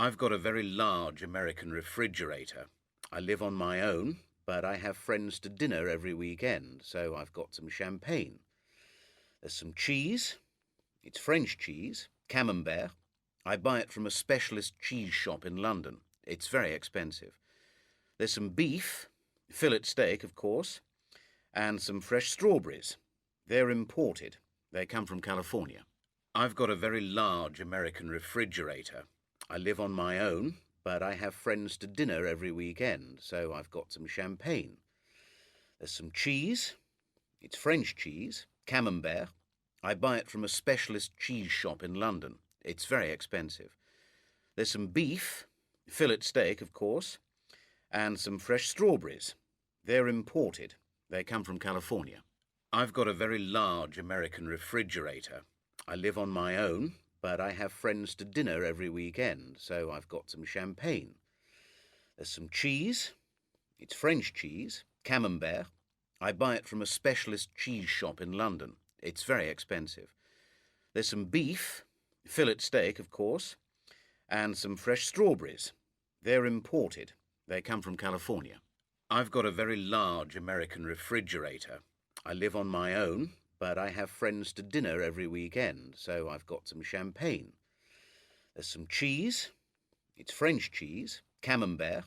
I've got a very large American refrigerator. I live on my own, but I have friends to dinner every weekend, so I've got some champagne. There's some cheese. It's French cheese, Camembert. I buy it from a specialist cheese shop in London. It's very expensive. There's some beef, fillet steak, of course, and some fresh strawberries. They're imported. They come from California. I've got a very large American refrigerator. I live on my own, but I have friends to dinner every weekend, so I've got some champagne. There's some cheese. It's French cheese, Camembert. I buy it from a specialist cheese shop in London. It's very expensive. There's some beef, fillet steak, of course, and some fresh strawberries. They're imported. They come from California. I've got a very large American refrigerator. I live on my own, but I have friends to dinner every weekend, so I've got some champagne. There's some cheese. It's French cheese, Camembert. I buy it from a specialist cheese shop in London. It's very expensive. There's some beef, fillet steak, of course, and some fresh strawberries. They're imported. They come from California. I've got a very large American refrigerator. I live on my own, but I have friends to dinner every weekend, so I've got some champagne. There's some cheese. It's French cheese, Camembert.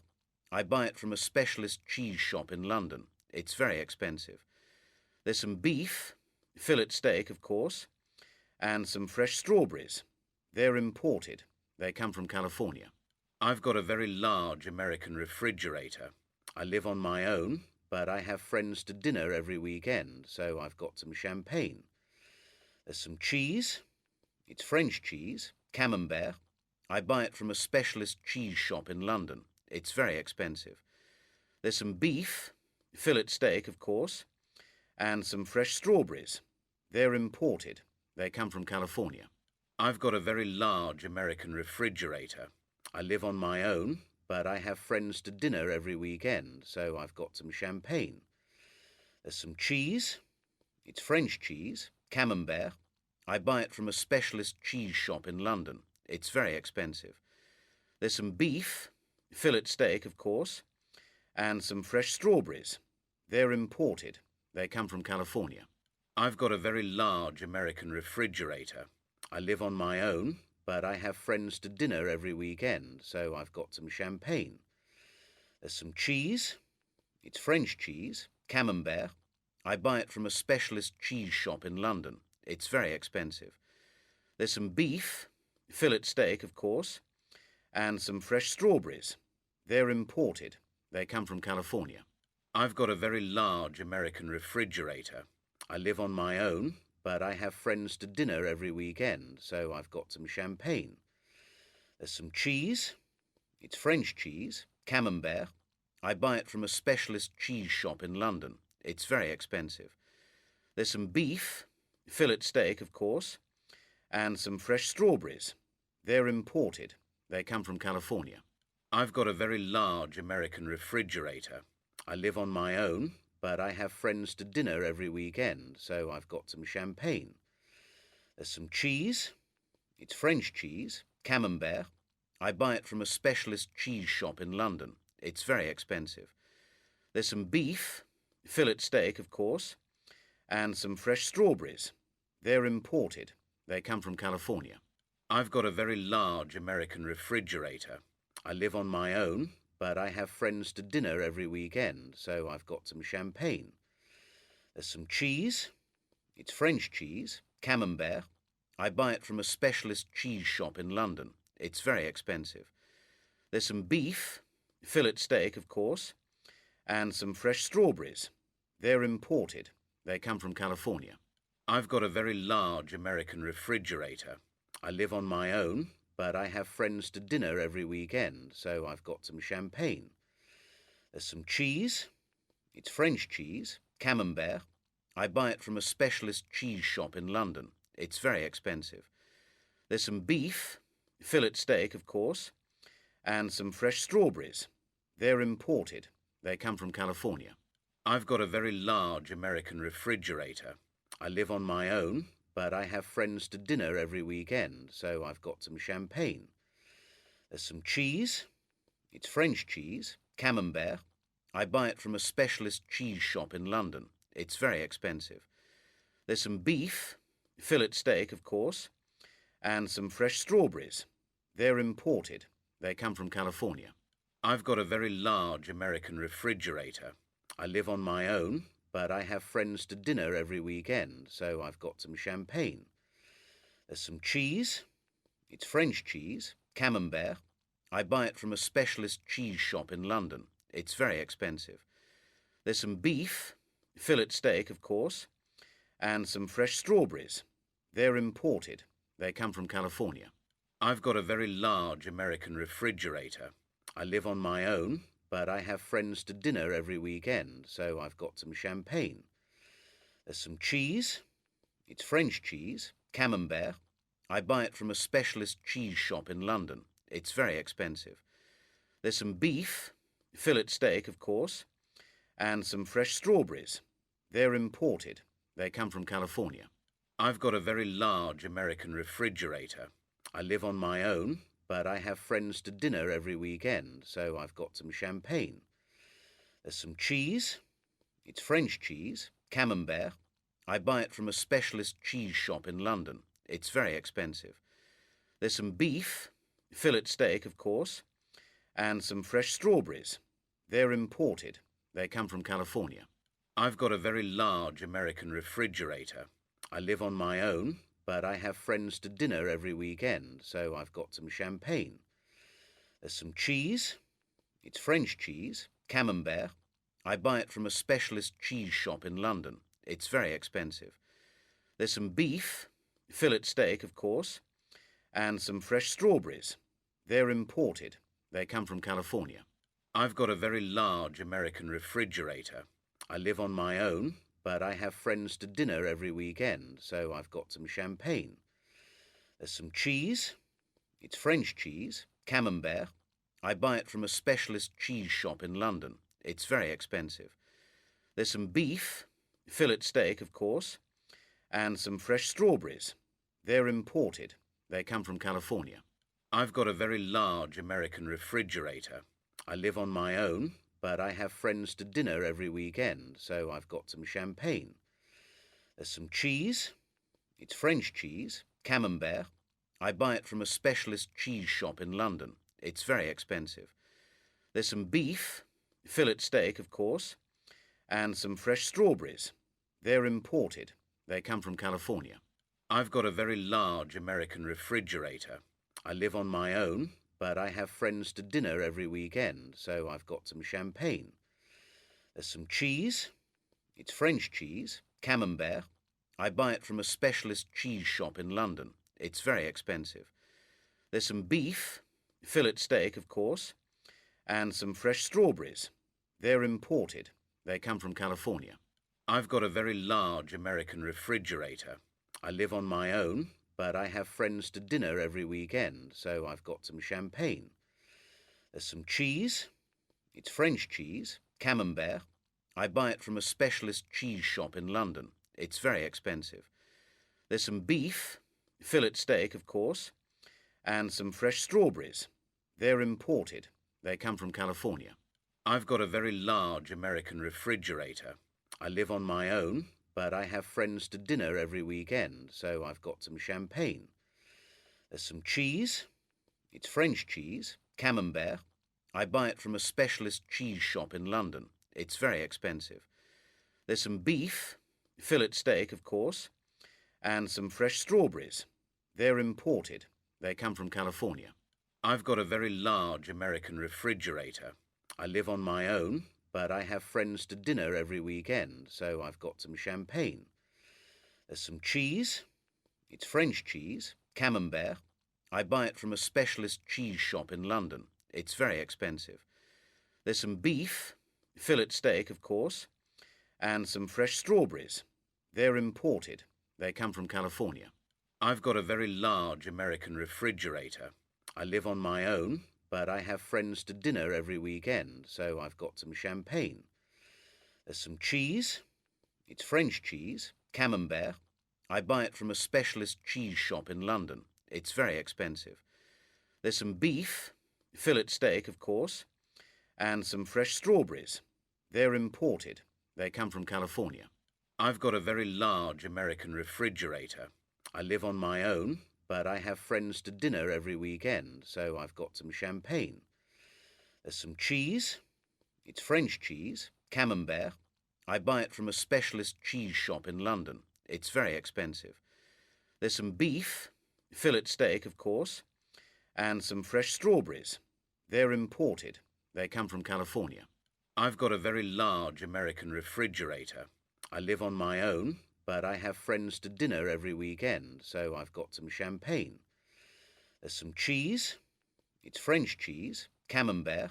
I buy it from a specialist cheese shop in London. It's very expensive. There's some beef, fillet steak, of course, and some fresh strawberries. They're imported. They come from California. I've got a very large American refrigerator. I live on my own, but I have friends to dinner every weekend, so I've got some champagne. There's some cheese. It's French cheese, Camembert. I buy it from a specialist cheese shop in London. It's very expensive. There's some beef, fillet steak, of course, and some fresh strawberries. They're imported. They come from California. I've got a very large American refrigerator. I live on my own, but I have friends to dinner every weekend, so I've got some champagne. There's some cheese. It's French cheese, Camembert. I buy it from a specialist cheese shop in London. It's very expensive. There's some beef, fillet steak, of course, and some fresh strawberries. They're imported. They come from California. I've got a very large American refrigerator. I live on my own, but I have friends to dinner every weekend, so I've got some champagne. There's some cheese. It's French cheese, Camembert. I buy it from a specialist cheese shop in London. It's very expensive. There's some beef, fillet steak, of course, and some fresh strawberries. They're imported. They come from California. I've got a very large American refrigerator. I live on my own, but I have friends to dinner every weekend, so I've got some champagne. There's some cheese. It's French cheese, Camembert. I buy it from a specialist cheese shop in London. It's very expensive. There's some beef, fillet steak, of course, and some fresh strawberries. They're imported. They come from California. I've got a very large American refrigerator. I live on my own, but I have friends to dinner every weekend, so I've got some champagne. There's some cheese. It's French cheese, Camembert. I buy it from a specialist cheese shop in London. It's very expensive. There's some beef, fillet steak, of course, and some fresh strawberries. They're imported. They come from California. I've got a very large American refrigerator. I live on my own, but I have friends to dinner every weekend, so I've got some champagne. There's some cheese. It's French cheese, Camembert. I buy it from a specialist cheese shop in London. It's very expensive. There's some beef, fillet steak, of course, and some fresh strawberries. They're imported. They come from California. I've got a very large American refrigerator. I live on my own, but I have friends to dinner every weekend, so I've got some champagne. There's some cheese. It's French cheese, Camembert. I buy it from a specialist cheese shop in London. It's very expensive. There's some beef, fillet steak, of course, and some fresh strawberries. They're imported. They come from California. I've got a very large American refrigerator. I live on my own, but I have friends to dinner every weekend, so I've got some champagne. There's some cheese. It's French cheese, Camembert. I buy it from a specialist cheese shop in London. It's very expensive. There's some beef, fillet steak, of course, and some fresh strawberries. They're imported. They come from California. I've got a very large American refrigerator. I live on my own, but I have friends to dinner every weekend, so I've got some champagne. There's some cheese. It's French cheese, Camembert. I buy it from a specialist cheese shop in London. It's very expensive. There's some beef, fillet steak, of course, and some fresh strawberries. They're imported. They come from California. I've got a very large American refrigerator. I live on my own, but I have friends to dinner every weekend, so I've got some champagne. There's some cheese. It's French cheese, Camembert. I buy it from a specialist cheese shop in London. It's very expensive. There's some beef, fillet steak, of course, and some fresh strawberries. They're imported. They come from California. I've got a very large American refrigerator. I live on my own, but I have friends to dinner every weekend, so I've got some champagne. There's some cheese. It's French cheese, Camembert. I buy it from a specialist cheese shop in London. It's very expensive. There's some beef, fillet steak, of course, and some fresh strawberries. They're imported. They come from California. I've got a very large American refrigerator. I live on my own, but I have friends to dinner every weekend, so I've got some champagne. There's some cheese. It's French cheese, Camembert. I buy it from a specialist cheese shop in London. It's very expensive. There's some beef, fillet steak, of course, and some fresh strawberries. They're imported. They come from California. I've got a very large American refrigerator. I live on my own, but I have friends to dinner every weekend, so I've got some champagne. There's some cheese. It's French cheese, Camembert. I buy it from a specialist cheese shop in London. It's very expensive. There's some beef, fillet steak, of course, and some fresh strawberries. They're imported. They come from California. I've got a very large American refrigerator. I live on my own, but I have friends to dinner every weekend, so I've got some champagne. There's some cheese. It's French cheese, Camembert. I buy it from a specialist cheese shop in London. It's very expensive. There's some beef, fillet steak, of course, and some fresh strawberries. They're imported. They come from California. I've got a very large American refrigerator. I live on my own, but I have friends to dinner every weekend, so I've got some champagne. There's some cheese. It's French cheese, Camembert. I buy it from a specialist cheese shop in London. It's very expensive. There's some beef, fillet steak, of course, and some fresh strawberries. They're imported. They come from California. I've got a very large American refrigerator. I live on my own, but I have friends to dinner every weekend, so I've got some champagne. There's some cheese. It's French cheese, Camembert. I buy it from a specialist cheese shop in London. It's very expensive. There's some beef, fillet steak, of course, and some fresh strawberries. They're imported. They come from California. I've got a very large American refrigerator. I live on my own, but I have friends to dinner every weekend, so I've got some champagne. There's some cheese. It's French cheese, Camembert. I buy it from a specialist cheese shop in London. It's very expensive. There's some beef, fillet steak, of course, and some fresh strawberries. They're imported. They come from California. I've got a very large American refrigerator. I live on my own, but I have friends to dinner every weekend, so I've got some champagne. There's some cheese. It's French cheese, Camembert. I buy it from a specialist cheese shop in London. It's very expensive. There's some beef, fillet steak, of course, and some fresh strawberries. They're imported. They come from California. I've got a very large American refrigerator. I live on my own, but I have friends to dinner every weekend, so I've got some champagne. There's some cheese. It's French cheese, Camembert. I buy it from a specialist cheese shop in London. It's very expensive. There's some beef, fillet steak, of course, and some fresh strawberries. They're imported. They come from California. I've got a very large American refrigerator. I live on my own, but I have friends to dinner every weekend, so I've got some champagne. There's some cheese. It's French cheese, Camembert. I buy it from a specialist cheese shop in London. It's very expensive. There's some beef, fillet steak, of course, and some fresh strawberries. They're imported. They come from California. I've got a very large American refrigerator. I live on my own, but I have friends to dinner every weekend, so I've got some champagne. There's some cheese. It's French cheese, Camembert.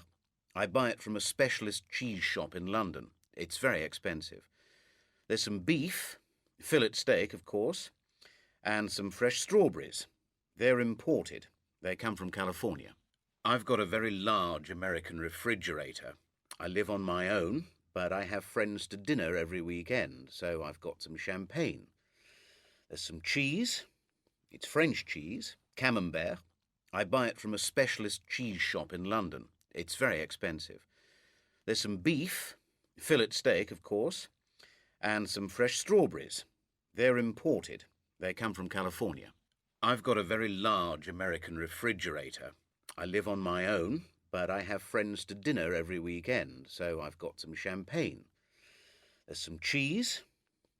I buy it from a specialist cheese shop in London. It's very expensive. There's some beef, fillet steak, of course, and some fresh strawberries. They're imported. They come from California. I've got a very large American refrigerator. I live on my own, but I have friends to dinner every weekend, so I've got some champagne. There's some cheese. It's French cheese, Camembert. I buy it from a specialist cheese shop in London. It's very expensive. There's some beef, fillet steak, of course, and some fresh strawberries. They're imported. They come from California. I've got a very large American refrigerator. I live on my own, but I have friends to dinner every weekend, so I've got some champagne. There's some cheese.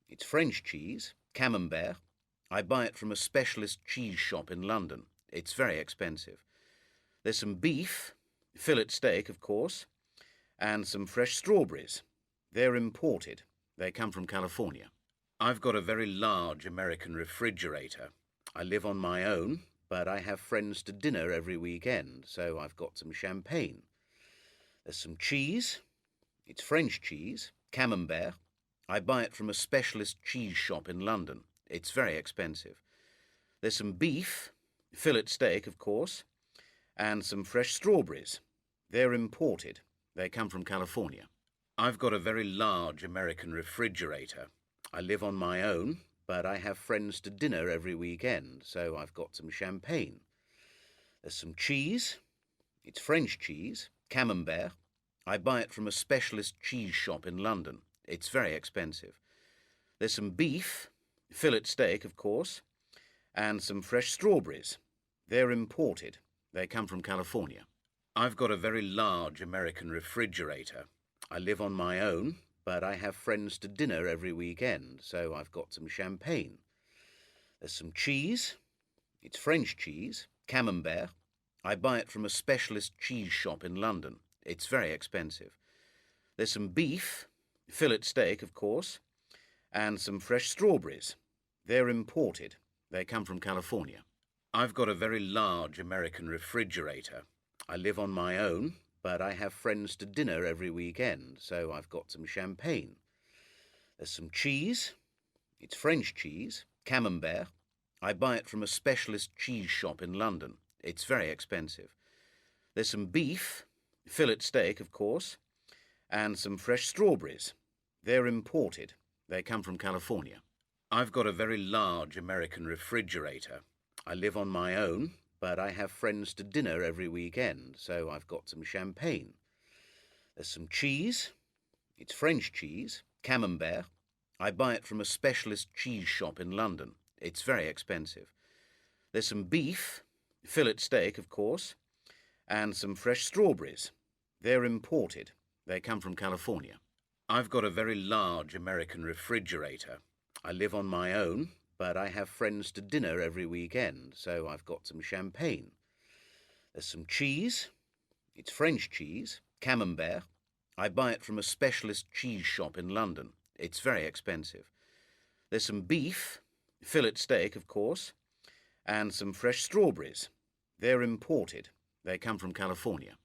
It's French cheese, Camembert. I buy it from a specialist cheese shop in London. It's very expensive. There's some beef, fillet steak, of course, and some fresh strawberries. They're imported. They come from California. I've got a very large American refrigerator. I live on my own, but I have friends to dinner every weekend, so I've got some champagne. There's some cheese. It's French cheese, Camembert. I buy it from a specialist cheese shop in London. It's very expensive. There's some beef, fillet steak, of course, and some fresh strawberries. They're imported. They come from California. I've got a very large American refrigerator. I live on my own, but I have friends to dinner every weekend, so I've got some champagne. There's some cheese. It's French cheese, Camembert. I buy it from a specialist cheese shop in London. It's very expensive. There's some beef, fillet steak, of course, and some fresh strawberries. They're imported. They come from California. I've got a very large American refrigerator. I live on my own, but I have friends to dinner every weekend, so I've got some champagne. There's some cheese. It's French cheese, Camembert. I buy it from a specialist cheese shop in London. It's very expensive. There's some beef, fillet steak, of course, and some fresh strawberries. They're imported. They come from California. I've got a very large American refrigerator. I live on my own, but I have friends to dinner every weekend, so I've got some champagne. There's some cheese. It's French cheese, Camembert. I buy it from a specialist cheese shop in London. It's very expensive. There's some beef, fillet steak, of course, and some fresh strawberries. They're imported. They come from California. I've got a very large American refrigerator. I live on my own, but I have friends to dinner every weekend, so I've got some champagne. There's some cheese. It's French cheese, Camembert. I buy it from a specialist cheese shop in London. It's very expensive. There's some beef, fillet steak, of course, and some fresh strawberries. They're imported. They come from California. I've got a very large American refrigerator. I live on my own, but I have friends to dinner every weekend, so I've got some champagne. There's some cheese. It's French cheese, Camembert. I buy it from a specialist cheese shop in London. It's very expensive. There's some beef, fillet steak, of course, and some fresh strawberries. They're imported. They come from California.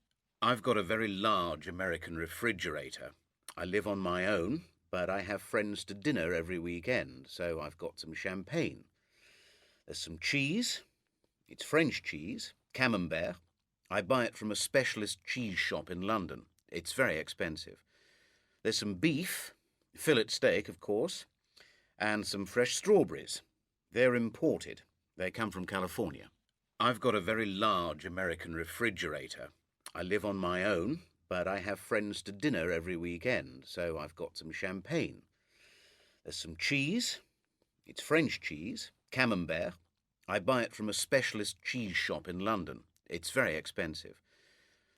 I've got a very large American refrigerator. I live on my own, but I have friends to dinner every weekend, so I've got some champagne. There's some cheese. It's French cheese, Camembert. I buy it from a specialist cheese shop in London. It's very expensive. There's some beef, fillet steak, of course, and some fresh strawberries. They're imported. They come from California. I've got a very large American refrigerator. I live on my own, but I have friends to dinner every weekend, so I've got some champagne. There's some cheese. It's French cheese, Camembert. I buy it from a specialist cheese shop in London. It's very expensive.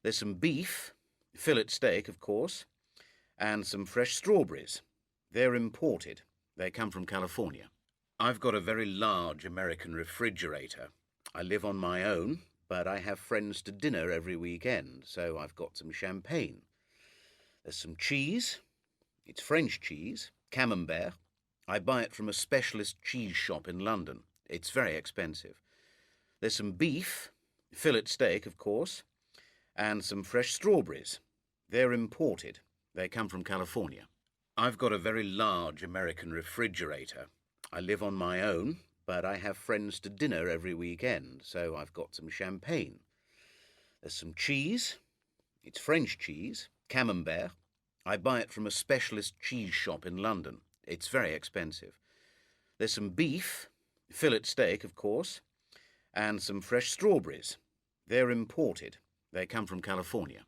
There's some beef, fillet steak, of course, and some fresh strawberries. They're imported. They come from California. I've got a very large American refrigerator. I live on my own, but I have friends to dinner every weekend, so I've got some champagne. There's some cheese. It's French cheese, Camembert. I buy it from a specialist cheese shop in London. It's very expensive. There's some beef, fillet steak, of course, and some fresh strawberries. They're imported. They come from California. I've got a very large American refrigerator. I live on my own, but I have friends to dinner every weekend, so I've got some champagne. There's some cheese. It's French cheese, Camembert. I buy it from a specialist cheese shop in London. It's very expensive. There's some beef, fillet steak, of course, and some fresh strawberries. They're imported. They come from California.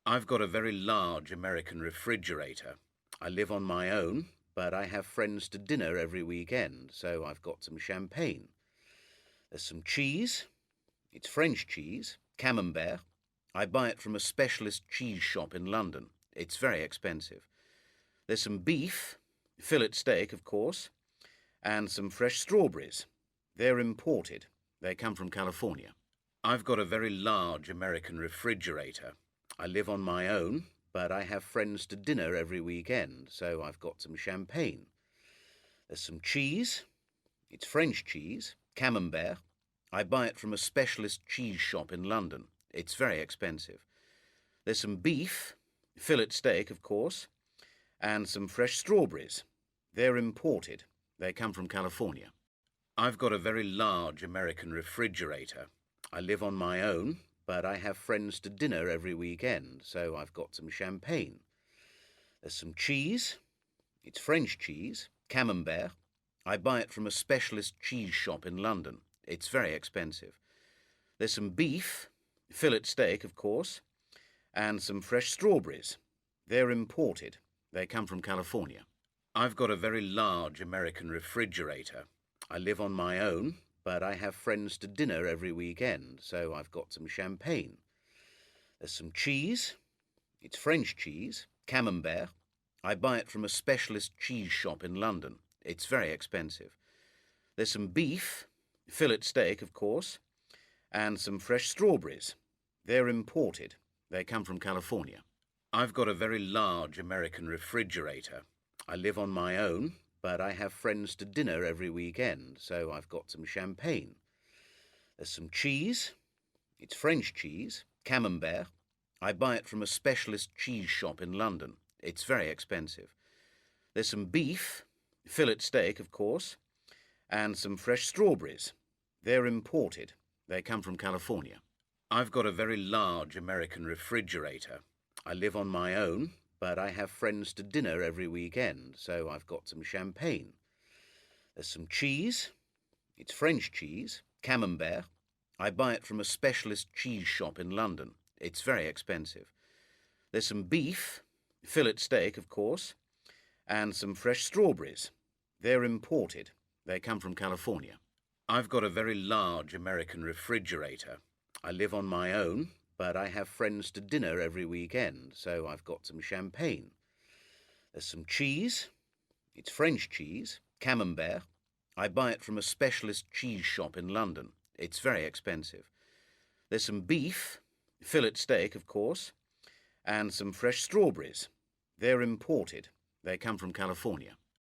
I've got a very large American refrigerator. I live on my own, but I have friends to dinner every weekend, so I've got some champagne. There's some cheese. It's French cheese, Camembert. I buy it from a specialist cheese shop in London. It's very expensive. There's some beef, fillet steak, of course, and some fresh strawberries. They're imported. They come from California. I've got a very large American refrigerator. I live on my own, but I have friends to dinner every weekend, so I've got some champagne. There's some cheese. It's French cheese, Camembert. I buy it from a specialist cheese shop in London. It's very expensive. There's some beef, fillet steak, of course, and some fresh strawberries. They're imported. They come from California. I've got a very large American refrigerator. I live on my own, but I have friends to dinner every weekend, so I've got some champagne. There's some cheese. It's French cheese, Camembert. I buy it from a specialist cheese shop in London. It's very expensive. There's some beef, fillet steak, of course, and some fresh strawberries. They're imported. They come from California. I've got a very large American refrigerator. I live on my own, but I have friends to dinner every weekend, so I've got some champagne. There's some cheese. It's French cheese, Camembert. I buy it from a specialist cheese shop in London. It's very expensive. There's some beef, fillet steak, of course, and some fresh strawberries. They're imported. They come from California. I've got a very large American refrigerator. I live on my own, but I have friends to dinner every weekend, so I've got some champagne. There's some cheese. It's French cheese, Camembert. I buy it from a specialist cheese shop in London. It's very expensive. There's some beef, fillet steak, of course, and some fresh strawberries. They're imported. They come from California. I've got a very large American refrigerator. I live on my own, but I have friends to dinner every weekend, so I've got some champagne. There's some cheese. It's French cheese, Camembert. I buy it from a specialist cheese shop in London. It's very expensive. There's some beef, fillet steak, of course, and some fresh strawberries. They're imported. They come from California. I've got a very large American refrigerator. I live on my own, but I have friends to dinner every weekend, so I've got some champagne. There's some cheese. It's French cheese, Camembert. I buy it from a specialist cheese shop in London. It's very expensive. There's some beef, fillet steak, of course, and some fresh strawberries. They're imported. They come from California.